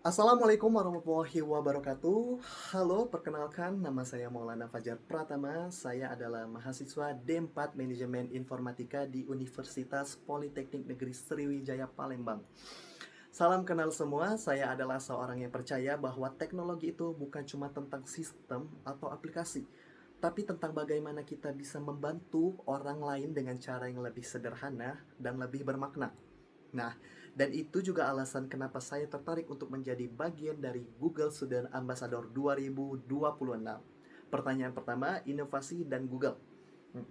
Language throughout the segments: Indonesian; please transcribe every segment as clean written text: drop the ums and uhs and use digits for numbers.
Assalamualaikum warahmatullahi wabarakatuh. Halo, perkenalkan nama saya Maulana Fajar Pratama. Saya adalah mahasiswa D4 Manajemen Informatika di Universitas Politeknik Negeri Sriwijaya Palembang. Salam kenal semua, saya adalah seorang yang percaya bahwa teknologi itu bukan cuma tentang sistem atau aplikasi, tapi tentang bagaimana kita bisa membantu orang lain dengan cara yang lebih sederhana dan lebih bermakna. Nah, dan itu juga alasan kenapa saya tertarik untuk menjadi bagian dari Google Student Ambassador 2026. Pertanyaan pertama, inovasi dan Google. Hmm.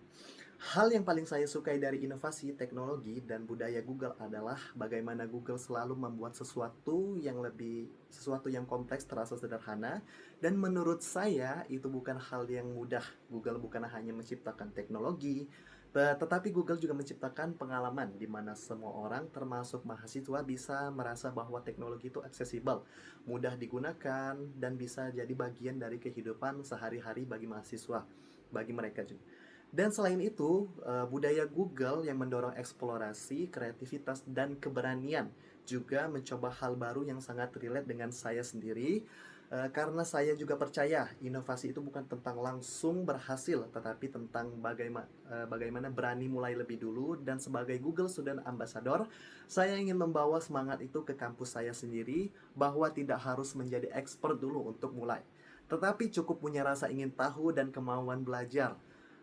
Hal yang paling saya sukai dari inovasi, teknologi, dan budaya Google adalah bagaimana Google selalu membuat sesuatu yang kompleks terasa sederhana. Dan menurut saya itu bukan hal yang mudah. Google bukan hanya menciptakan teknologi, tetapi Google juga menciptakan pengalaman di mana semua orang, termasuk mahasiswa, bisa merasa bahwa teknologi itu aksesibel, mudah digunakan, dan bisa jadi bagian dari kehidupan sehari-hari bagi mahasiswa, bagi mereka juga. Dan selain itu, budaya Google yang mendorong eksplorasi, kreativitas, dan keberanian juga mencoba hal baru yang sangat relate dengan saya sendiri. Karena saya juga percaya inovasi itu bukan tentang langsung berhasil, tetapi tentang bagaimana berani mulai lebih dulu. Dan sebagai Google Student Ambassador, saya ingin membawa semangat itu ke kampus saya sendiri, bahwa tidak harus menjadi expert dulu untuk mulai, tetapi cukup punya rasa ingin tahu dan kemauan belajar.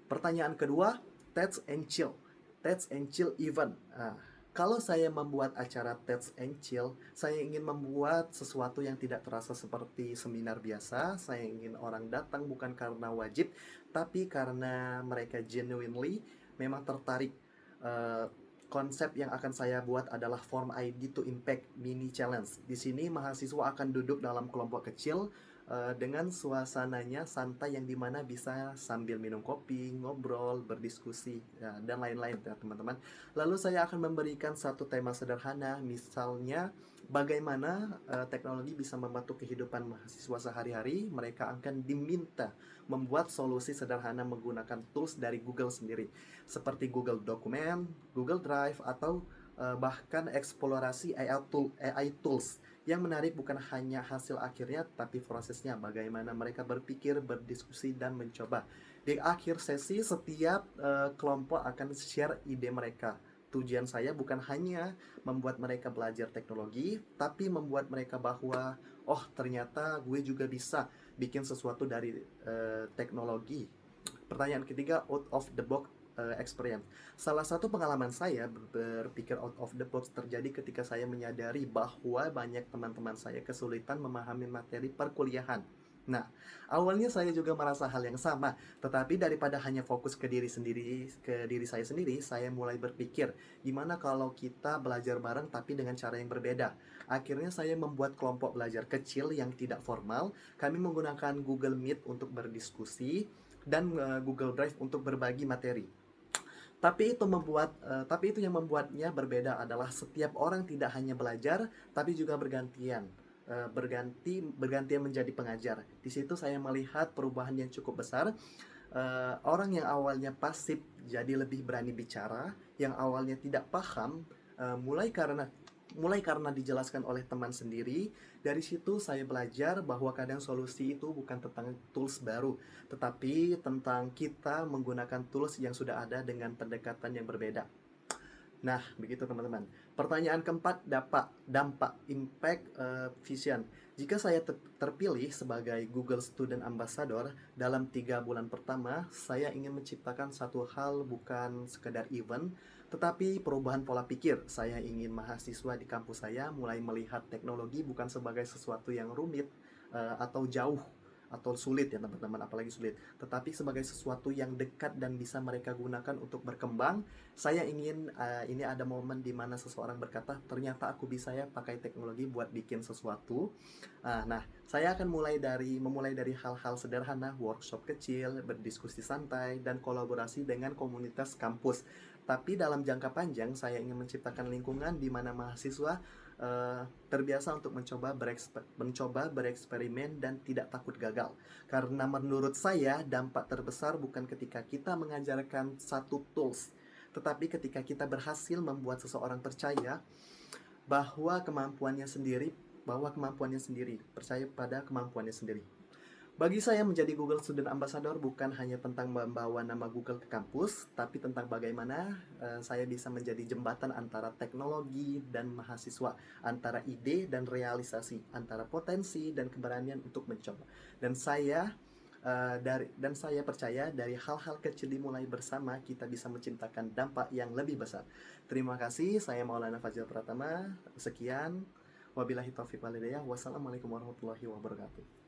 Pertanyaan kedua, Teds and Chill. Teds and Chill event. Kalau saya membuat acara Teds and Chill, saya ingin membuat sesuatu yang tidak terasa seperti seminar biasa. Saya ingin orang datang bukan karena wajib, tapi karena mereka genuinely memang tertarik. Eh, Konsep yang akan saya buat adalah Form ID to Impact Mini Challenge. Di sini mahasiswa akan duduk dalam kelompok kecil, dengan suasananya santai yang dimana bisa sambil minum kopi, ngobrol, berdiskusi, ya, dan lain-lain ya teman-teman. Lalu saya akan memberikan satu tema sederhana, misalnya bagaimana teknologi bisa membantu kehidupan mahasiswa sehari-hari. Mereka akan diminta membuat solusi sederhana menggunakan tools dari Google sendiri, seperti Google Dokumen, Google Drive, atau bahkan eksplorasi AI tools. Yang menarik bukan hanya hasil akhirnya, tapi prosesnya, bagaimana mereka berpikir, berdiskusi, dan mencoba. Di akhir sesi, setiap kelompok akan share ide mereka. Tujuan saya bukan hanya membuat mereka belajar teknologi, tapi membuat mereka bahwa, oh ternyata gue juga bisa bikin sesuatu dari teknologi. Pertanyaan ketiga, out of the box experience. Salah satu pengalaman saya berpikir out of the box terjadi ketika saya menyadari bahwa banyak teman-teman saya kesulitan memahami materi perkuliahan. Nah, awalnya saya juga merasa hal yang sama, tetapi daripada hanya fokus ke diri saya mulai berpikir, gimana kalau kita belajar bareng tapi dengan cara yang berbeda. Akhirnya saya membuat kelompok belajar kecil yang tidak formal. Kami menggunakan Google Meet untuk berdiskusi, dan Google Drive untuk berbagi materi. Tapi itu yang membuatnya berbeda adalah setiap orang tidak hanya belajar, tapi juga bergantian. Bergantian menjadi pengajar. Di situ saya melihat perubahan yang cukup besar. Orang yang awalnya pasif jadi lebih berani bicara, yang awalnya tidak paham mulai karena dijelaskan oleh teman sendiri. Dari situ saya belajar bahwa kadang solusi itu bukan tentang tools baru, tetapi tentang kita menggunakan tools yang sudah ada dengan pendekatan yang berbeda. Nah, begitu teman-teman. Pertanyaan keempat, dampak, impact, vision. Jika saya terpilih sebagai Google Student Ambassador dalam 3 bulan pertama, saya ingin menciptakan satu hal, bukan sekedar event, tetapi perubahan pola pikir. Saya ingin mahasiswa di kampus saya mulai melihat teknologi bukan sebagai sesuatu yang rumit, atau jauh, atau sulit ya teman-teman, apalagi sulit, tetapi sebagai sesuatu yang dekat dan bisa mereka gunakan untuk berkembang. Saya ingin ini ada momen di mana seseorang berkata, ternyata aku bisa ya pakai teknologi buat bikin sesuatu. Nah, saya akan memulai dari hal-hal sederhana, workshop kecil, berdiskusi santai, dan kolaborasi dengan komunitas kampus. Tapi dalam jangka panjang, saya ingin menciptakan lingkungan di mana mahasiswa terbiasa untuk mencoba bereksperimen dan tidak takut gagal. Karena menurut saya dampak terbesar bukan ketika kita mengajarkan satu tools, tetapi ketika kita berhasil membuat seseorang percaya bahwa kemampuannya sendiri bahwa kemampuannya sendiri, percaya pada kemampuannya sendiri. Bagi saya menjadi Google Student Ambassador bukan hanya tentang membawa nama Google ke kampus, tapi tentang bagaimana saya bisa menjadi jembatan antara teknologi dan mahasiswa, antara ide dan realisasi, antara potensi dan keberanian untuk mencoba. Dan saya percaya dari hal-hal kecil dimulai bersama kita bisa menciptakan dampak yang lebih besar. Terima kasih, saya Maulana Fazil Pratama. Sekian, wabillahi taufiq walhidayah. Wassalamualaikum warahmatullahi wabarakatuh.